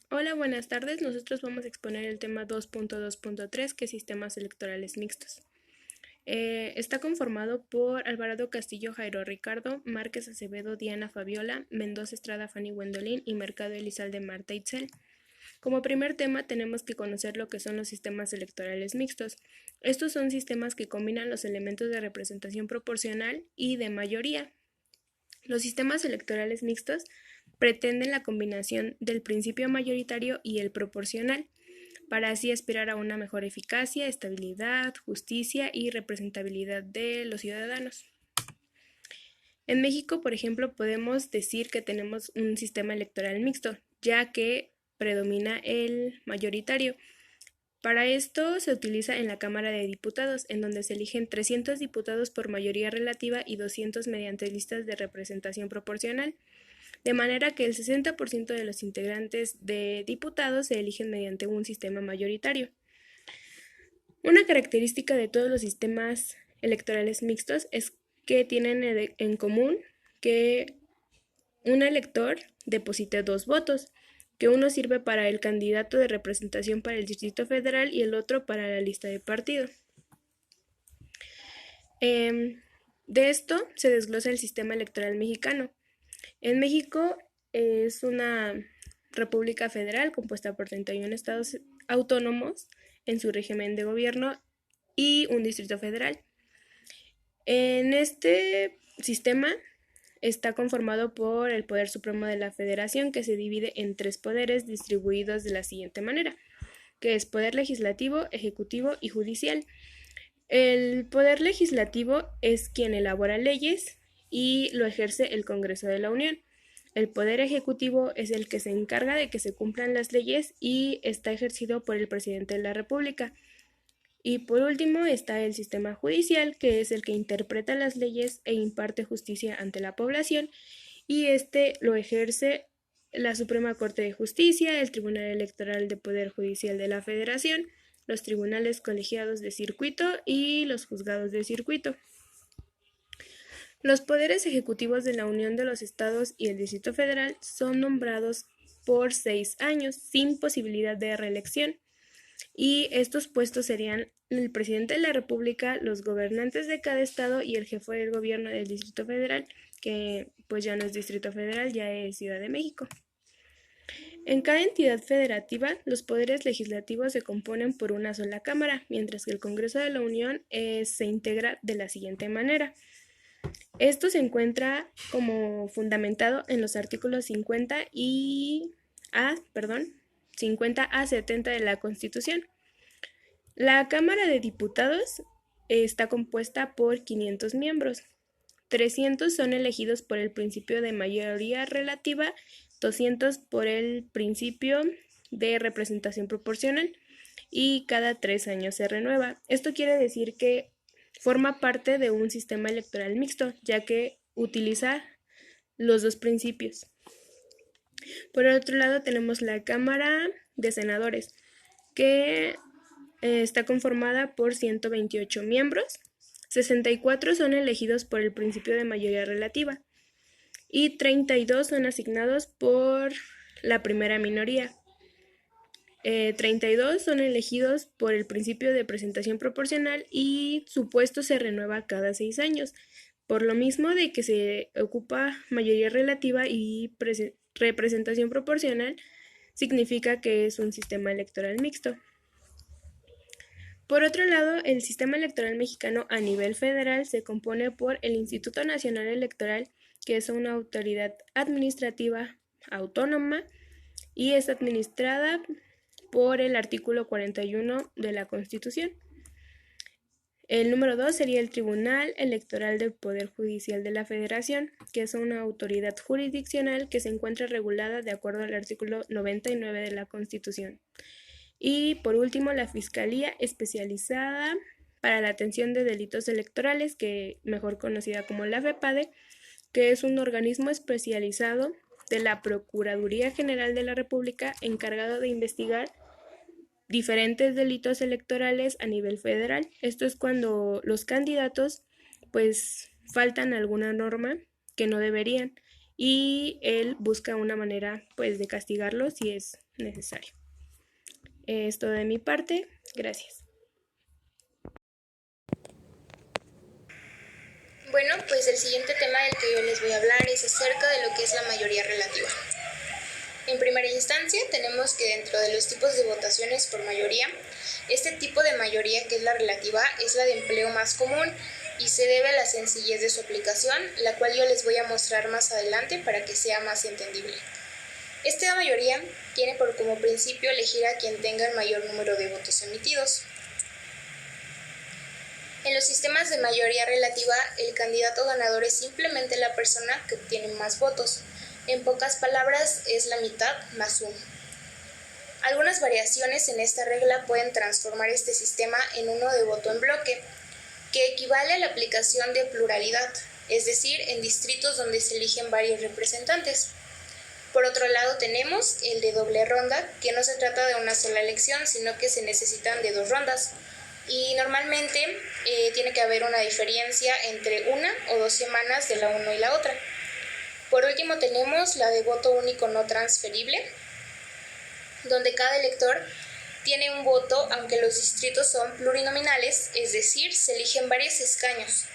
Hola, buenas tardes. Nosotros vamos a exponer el tema 2.2.3, que es sistemas electorales mixtos. Está conformado por Alvarado Castillo, Jairo Ricardo, Márquez Acevedo, Diana Fabiola, Mendoza Estrada, Fanny Gwendolyn y Mercado Elizalde Marta Itzel. Como primer tema tenemos que conocer lo que son los sistemas electorales mixtos. Estos son sistemas que combinan los elementos de representación proporcional y de mayoría. Los sistemas electorales mixtos pretenden la combinación del principio mayoritario y el proporcional, para así aspirar a una mejor eficacia, estabilidad, justicia y representabilidad de los ciudadanos. En México, por ejemplo, podemos decir que tenemos un sistema electoral mixto, ya que predomina el mayoritario. Para esto se utiliza en la Cámara de Diputados, en donde se eligen 300 diputados por mayoría relativa y 200 mediante listas de representación proporcional, de manera que el 60% de los integrantes de diputados se eligen mediante un sistema mayoritario. Una característica de todos los sistemas electorales mixtos es que tienen en común que un elector deposite dos votos, que uno sirve para el candidato de representación para el Distrito Federal y el otro para la lista de partido. De esto se desglosa el sistema electoral mexicano. En México es una república federal compuesta por 31 estados autónomos en su régimen de gobierno y un distrito federal. En este sistema está conformado por el Poder Supremo de la Federación, que se divide en tres poderes distribuidos de la siguiente manera, que es poder legislativo, ejecutivo y judicial. El poder legislativo es quien elabora leyes y lo ejerce el Congreso de la Unión. El poder ejecutivo es el que se encarga de que se cumplan las leyes y está ejercido por el presidente de la República. Y por último está el sistema judicial, que es el que interpreta las leyes e imparte justicia ante la población, y este lo ejerce la Suprema Corte de Justicia, el Tribunal Electoral de Poder Judicial de la Federación, los tribunales colegiados de circuito y los juzgados de circuito. Los poderes ejecutivos de la Unión de los Estados y el Distrito Federal son nombrados por 6 años, sin posibilidad de reelección, y estos puestos serían el presidente de la República, los gobernantes de cada estado y el jefe del gobierno del Distrito Federal, que pues ya no es Distrito Federal, ya es Ciudad de México. En cada entidad federativa, los poderes legislativos se componen por una sola cámara, mientras que el Congreso de la Unión se integra de la siguiente manera. Esto se encuentra como fundamentado en los artículos 50 a 70 de la Constitución. La Cámara de Diputados está compuesta por 500 miembros. 300 son elegidos por el principio de mayoría relativa, 200 por el principio de representación proporcional, y cada 3 años se renueva. Esto quiere decir que forma parte de un sistema electoral mixto, ya que utiliza los dos principios. Por otro lado tenemos la Cámara de Senadores, que está conformada por 128 miembros. 64 son elegidos por el principio de mayoría relativa y 32 son asignados por la primera minoría. 32 son elegidos por el principio de presentación proporcional y su puesto se renueva cada 6 años, por lo mismo de que se ocupa mayoría relativa y representación proporcional, significa que es un sistema electoral mixto. Por otro lado, el sistema electoral mexicano a nivel federal se compone por el Instituto Nacional Electoral, que es una autoridad administrativa autónoma y es administrada por el artículo 41 de la Constitución. El número 2 sería el Tribunal Electoral del Poder Judicial de la Federación, que es una autoridad jurisdiccional que se encuentra regulada de acuerdo al artículo 99 de la Constitución. Y por último, la Fiscalía Especializada para la Atención de Delitos Electorales, que mejor conocida como la FEPADE, que es un organismo especializado de la Procuraduría General de la República encargado de investigar diferentes delitos electorales a nivel federal. Esto es cuando los candidatos pues faltan alguna norma que no deberían y él busca una manera pues de castigarlos si es necesario. Es todo de mi parte. Gracias. Bueno, pues el siguiente tema del que yo les voy a hablar es acerca de lo que es la mayoría relativa. En primera instancia, tenemos que dentro de los tipos de votaciones por mayoría, este tipo de mayoría, que es la relativa, es la de empleo más común y se debe a la sencillez de su aplicación, la cual yo les voy a mostrar más adelante para que sea más entendible. Esta mayoría tiene como principio elegir a quien tenga el mayor número de votos emitidos. En los sistemas de mayoría relativa, el candidato ganador es simplemente la persona que obtiene más votos. En pocas palabras, es la mitad más uno. Algunas variaciones en esta regla pueden transformar este sistema en uno de voto en bloque, que equivale a la aplicación de pluralidad, es decir, en distritos donde se eligen varios representantes. Por otro lado tenemos el de doble ronda, que no se trata de una sola elección, sino que se necesitan de 2 rondas. Y normalmente tiene que haber una diferencia entre 1 o 2 semanas de la una y la otra. Por último tenemos la de voto único no transferible, donde cada elector tiene un voto aunque los distritos son plurinominales, es decir, se eligen varios escaños.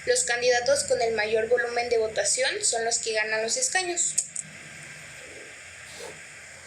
Los candidatos con el mayor volumen de votación son los que ganan los escaños.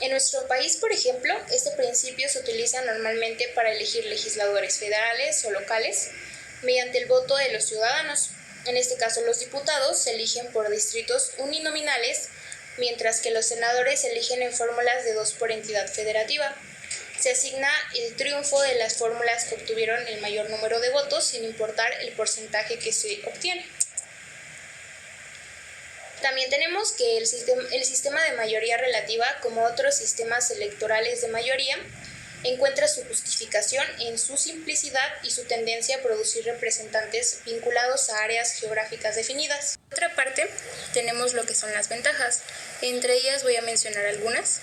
En nuestro país, por ejemplo, este principio se utiliza normalmente para elegir legisladores federales o locales mediante el voto de los ciudadanos. En este caso, los diputados se eligen por distritos uninominales, mientras que los senadores se eligen en fórmulas de 2 por entidad federativa. Se asigna el triunfo de las fórmulas que obtuvieron el mayor número de votos, sin importar el porcentaje que se obtiene. También tenemos que el sistema de mayoría relativa, como otros sistemas electorales de mayoría, encuentra su justificación en su simplicidad y su tendencia a producir representantes vinculados a áreas geográficas definidas. Por otra parte, tenemos lo que son las ventajas. Entre ellas voy a mencionar algunas.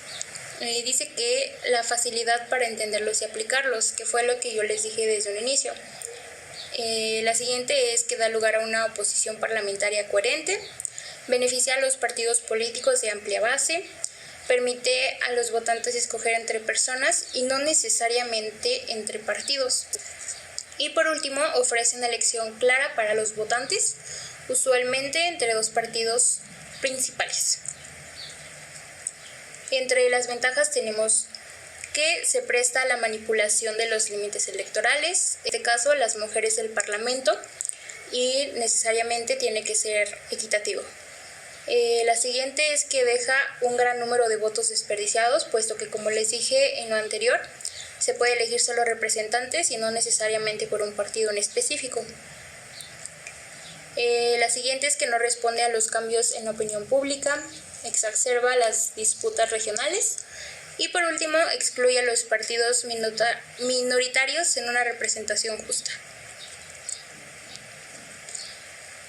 Dice que la facilidad para entenderlos y aplicarlos, que fue lo que yo les dije desde un inicio. La siguiente es que da lugar a una oposición parlamentaria coherente, beneficia a los partidos políticos de amplia base, permite a los votantes escoger entre personas y no necesariamente entre partidos. Y por último, ofrece una elección clara para los votantes, usualmente entre 2 partidos principales. Entre las ventajas tenemos que se presta a la manipulación de los límites electorales, en este caso las mujeres del Parlamento, y necesariamente tiene que ser equitativo. La siguiente es que deja un gran número de votos desperdiciados, puesto que, como les dije en lo anterior, se puede elegir solo representantes y no necesariamente por un partido en específico. La siguiente es que no responde a los cambios en la opinión pública, exacerba las disputas regionales y, por último, excluye a los partidos minoritarios en una representación justa.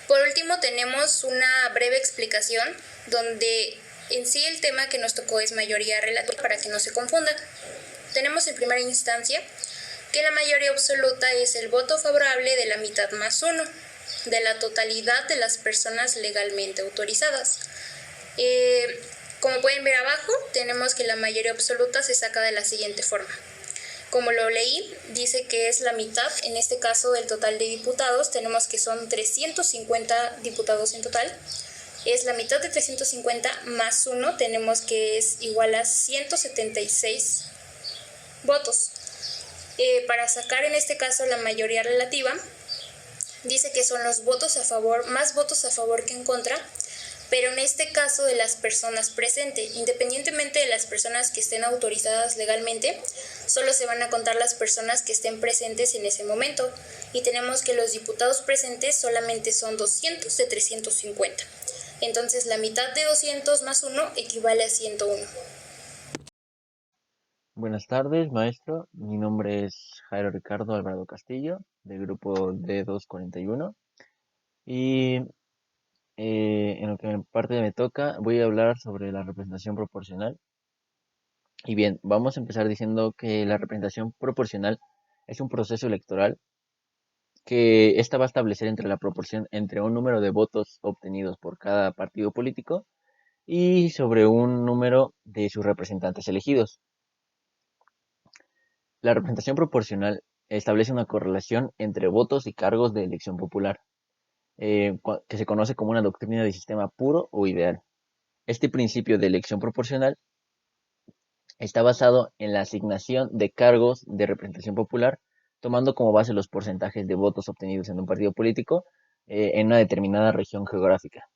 Por último, tenemos una breve explicación donde en sí el tema que nos tocó es mayoría relativa, para que no se confundan. Tenemos en primera instancia que la mayoría absoluta es el voto favorable de la mitad más uno, de la totalidad de las personas legalmente autorizadas. Como pueden ver abajo, tenemos que la mayoría absoluta se saca de la siguiente forma. Como lo leí, dice que es la mitad, en este caso del total de diputados, tenemos que son 350 diputados en total, es la mitad de 350 más 1, tenemos que es igual a 176 votos. Para sacar en este caso la mayoría relativa, dice que son los votos a favor, más votos a favor que en contra, pero en este caso de las personas presentes, independientemente de las personas que estén autorizadas legalmente, solo se van a contar las personas que estén presentes en ese momento, y tenemos que los diputados presentes solamente son 200 de 350. Entonces la mitad de 200 más 1 equivale a 101. Buenas tardes, maestro. Mi nombre es Jairo Ricardo Alvarado Castillo, del grupo D241. Y en lo que en parte me toca, voy a hablar sobre la representación proporcional. Y bien, vamos a empezar diciendo que la representación proporcional es un proceso electoral que esta va a establecer entre la proporción entre un número de votos obtenidos por cada partido político y sobre un número de sus representantes elegidos. La representación proporcional establece una correlación entre votos y cargos de elección popular, que se conoce como una doctrina de sistema puro o ideal. Este principio de elección proporcional está basado en la asignación de cargos de representación popular, tomando como base los porcentajes de votos obtenidos en un partido político en una determinada región geográfica.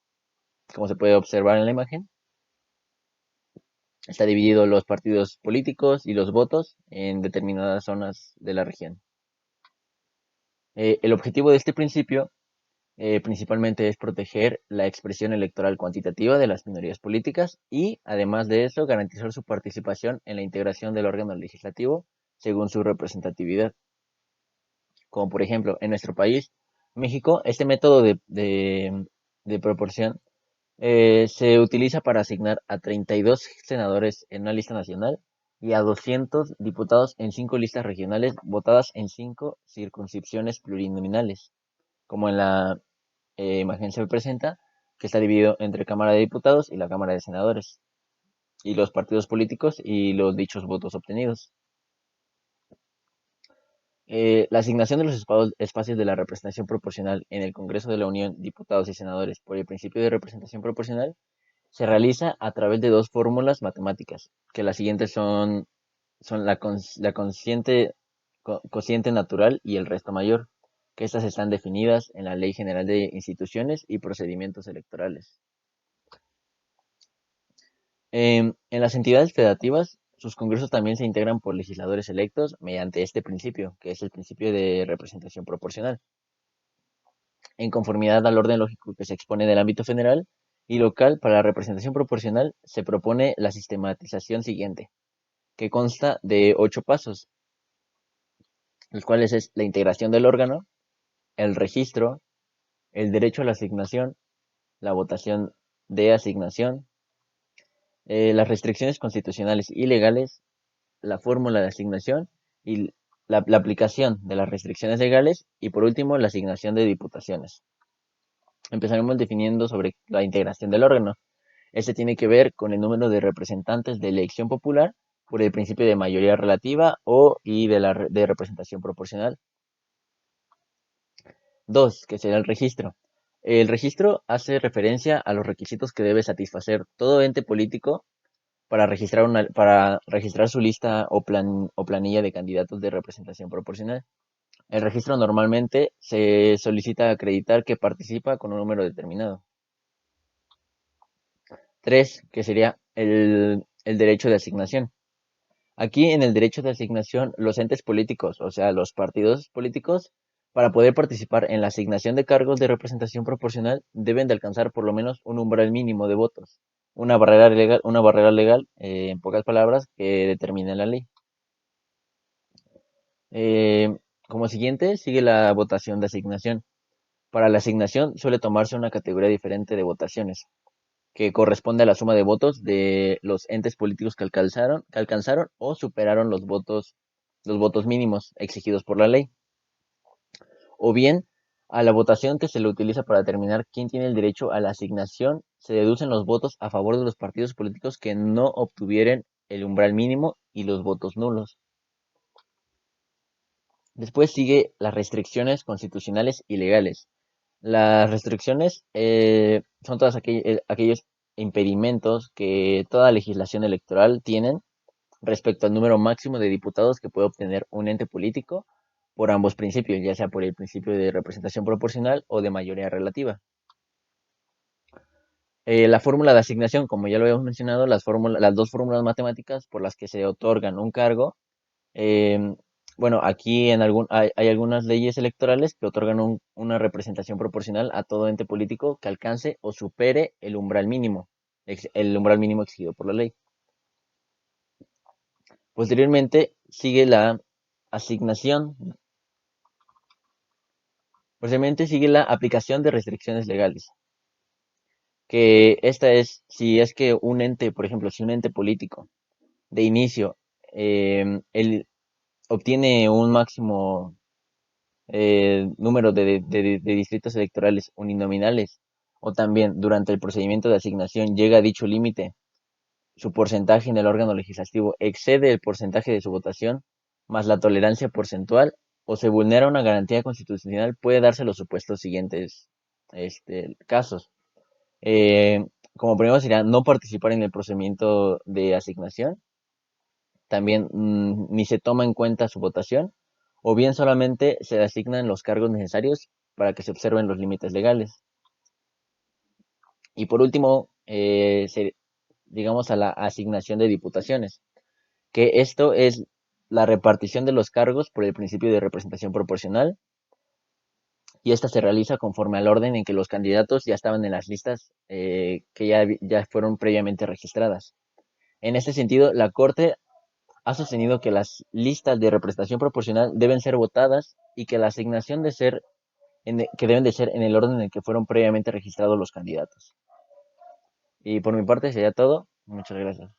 Como se puede observar en la imagen, está dividido los partidos políticos y los votos en determinadas zonas de la región. El objetivo de este principio principalmente es proteger la expresión electoral cuantitativa de las minorías políticas y, además de eso, garantizar su participación en la integración del órgano legislativo según su representatividad. Como por ejemplo, en nuestro país, México, este método de proporción se utiliza para asignar a 32 senadores en una lista nacional y a 200 diputados en 5 listas regionales votadas en 5 circunscripciones plurinominales, como en la imagen se presenta, que está dividido entre Cámara de Diputados y la Cámara de Senadores, y los partidos políticos y los dichos votos obtenidos. La asignación de los espacios de la representación proporcional en el Congreso de la Unión, diputados y senadores, por el principio de representación proporcional, se realiza a través de dos fórmulas matemáticas, que las siguientes son la cociente natural y el resto mayor, que estas están definidas en la Ley General de Instituciones y Procedimientos Electorales. En las entidades federativas, sus congresos también se integran por legisladores electos mediante este principio, que es el principio de representación proporcional, en conformidad al orden lógico que se expone del ámbito federal y local. Para la representación proporcional se propone la sistematización siguiente, que consta de 8 pasos, los cuales es la integración del órgano, el registro, el derecho a la asignación, la votación de asignación, las restricciones constitucionales y legales, la fórmula de asignación y la aplicación de las restricciones legales y por último la asignación de diputaciones. Empezaremos definiendo sobre la integración del órgano. Este tiene que ver con el número de representantes de elección popular por el principio de mayoría relativa y de representación proporcional. 2, que será el registro. El registro hace referencia a los requisitos que debe satisfacer todo ente político para registrar su lista o planilla de candidatos de representación proporcional. El registro normalmente se solicita acreditar que participa con un número determinado. 3, que sería el derecho de asignación. Aquí en el derecho de asignación, los entes políticos, o sea, los partidos políticos, para poder participar en la asignación de cargos de representación proporcional, deben de alcanzar por lo menos un umbral mínimo de votos, una barrera legal, en pocas palabras, que determina la ley. Como siguiente, sigue la votación de asignación. Para la asignación suele tomarse una categoría diferente de votaciones, que corresponde a la suma de votos de los entes políticos que alcanzaron o superaron los votos mínimos exigidos por la ley, o bien a la votación que se le utiliza para determinar quién tiene el derecho a la asignación. Se deducen los votos a favor de los partidos políticos que no obtuvieran el umbral mínimo y los votos nulos. Después sigue las restricciones constitucionales y legales. Las restricciones son todos aquellos impedimentos que toda legislación electoral tienen respecto al número máximo de diputados que puede obtener un ente político por ambos principios, ya sea por el principio de representación proporcional o de mayoría relativa. La fórmula de asignación, como ya lo habíamos mencionado, las dos fórmulas matemáticas por las que se otorgan un cargo. Bueno, aquí hay algunas leyes electorales que otorgan una representación proporcional a todo ente político que alcance o supere el umbral mínimo exigido por la ley. Posteriormente sigue la asignación. Posteriormente sigue la aplicación de restricciones legales. Que esta es, si es que un ente, por ejemplo, si un ente político de inicio él obtiene un máximo número de distritos electorales uninominales, o también durante el procedimiento de asignación llega a dicho límite, su porcentaje en el órgano legislativo excede el porcentaje de su votación, más la tolerancia porcentual, o se vulnera una garantía constitucional, puede darse los supuestos siguientes casos. Eh, Como primero sería no participar en el procedimiento de asignación, también ni se toma en cuenta su votación, o bien solamente se le asignan los cargos necesarios para que se observen los límites legales. Y por último, llegamos a la asignación de diputaciones, que esto es la repartición de los cargos por el principio de representación proporcional, y esta se realiza conforme al orden en que los candidatos ya estaban en las listas que ya fueron previamente registradas. En este sentido, la Corte ha sostenido que las listas de representación proporcional deben ser votadas y que la asignación que deben de ser en el orden en el que fueron previamente registrados los candidatos. Y por mi parte sería todo. Muchas gracias.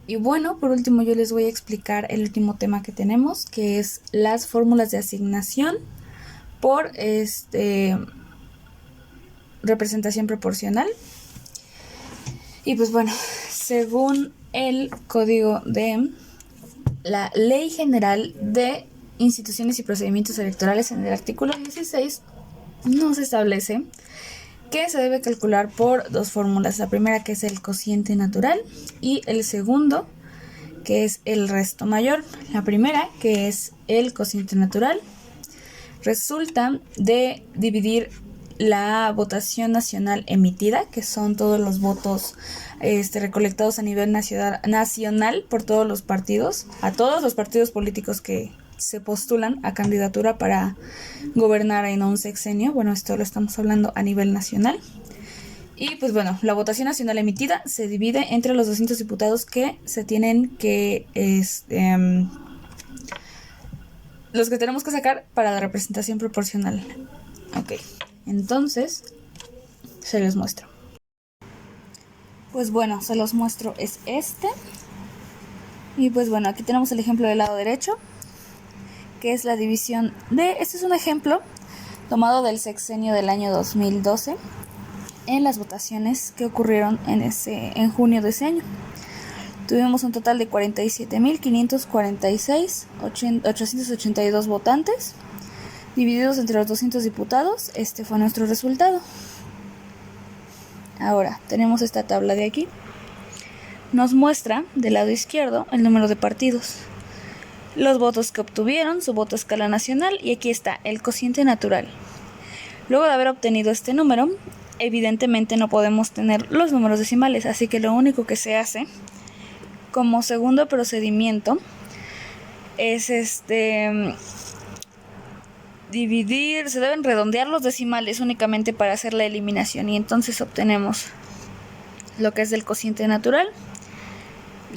Y bueno, por último yo les voy a explicar el último tema que tenemos, que es las fórmulas de asignación por representación proporcional. Y pues bueno, según el código de la Ley General de Instituciones y Procedimientos Electorales, en el artículo 16 nos establece que se debe calcular por dos fórmulas. La primera, que es el cociente natural, y el segundo, que es el resto mayor. La primera, que es el cociente natural, resulta de dividir la votación nacional emitida, que son todos los votos recolectados a nivel nacional por todos los partidos, a todos los partidos políticos que se postulan a candidatura para gobernar en un sexenio. Bueno, esto lo estamos hablando a nivel nacional. Y pues bueno, la votación nacional emitida se divide entre los 200 diputados que se tienen que los que tenemos que sacar para la representación proporcional. Ok, entonces se los muestro. Pues bueno, se los muestro, es este. Y pues bueno, aquí tenemos el ejemplo del lado derecho, que es la división de... Este es un ejemplo tomado del sexenio del año 2012 en las votaciones que ocurrieron en junio de ese año. Tuvimos un total de 47.546.882 votantes, divididos entre los 200 diputados. Este fue nuestro resultado. Ahora, tenemos esta tabla de aquí. Nos muestra del lado izquierdo el número de partidos, los votos que obtuvieron, su voto a escala nacional, y aquí está el cociente natural. Luego de haber obtenido este número, evidentemente no podemos tener los números decimales, así que lo único que se hace como segundo procedimiento es dividir, se deben redondear los decimales únicamente para hacer la eliminación, y entonces obtenemos lo que es del cociente natural.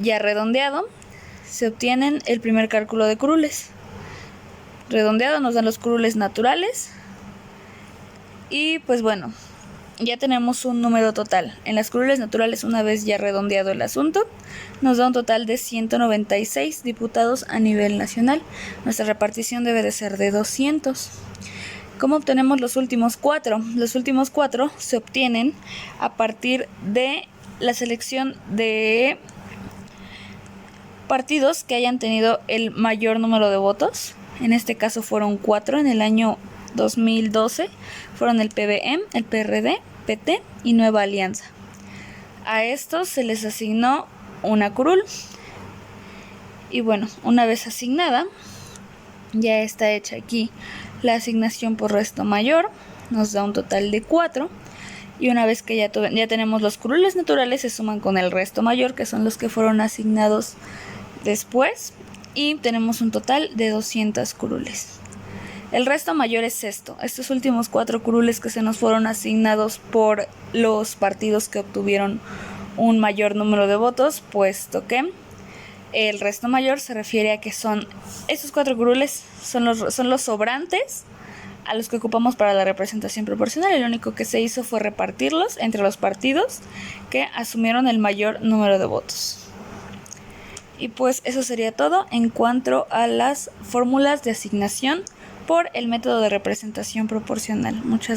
Ya redondeado, se obtienen el primer cálculo de curules. Redondeado nos dan los curules naturales. Y pues bueno, ya tenemos un número total. En las curules naturales, una vez ya redondeado el asunto, nos da un total de 196 diputados a nivel nacional. Nuestra repartición debe de ser de 200. ¿Cómo obtenemos los últimos 4? Los últimos 4 se obtienen a partir de la selección de partidos que hayan tenido el mayor número de votos. En este caso fueron 4 en el año 2012. Fueron el PBM, el PRD, PT y Nueva Alianza. A estos se les asignó una curul. Y bueno, una vez asignada, ya está hecha aquí la asignación por resto mayor. Nos da un total de 4. Y una vez que ya tenemos los curules naturales, se suman con el resto mayor, que son los que fueron asignados después, y tenemos un total de 200 curules. El resto mayor es estos últimos 4 curules que se nos fueron asignados por los partidos que obtuvieron un mayor número de votos, puesto que el resto mayor se refiere a que son estos 4 curules, son los sobrantes a los que ocupamos para la representación proporcional, y lo único que se hizo fue repartirlos entre los partidos que asumieron el mayor número de votos. Y pues eso sería todo en cuanto a las fórmulas de asignación por el método de representación proporcional. Muchas gracias.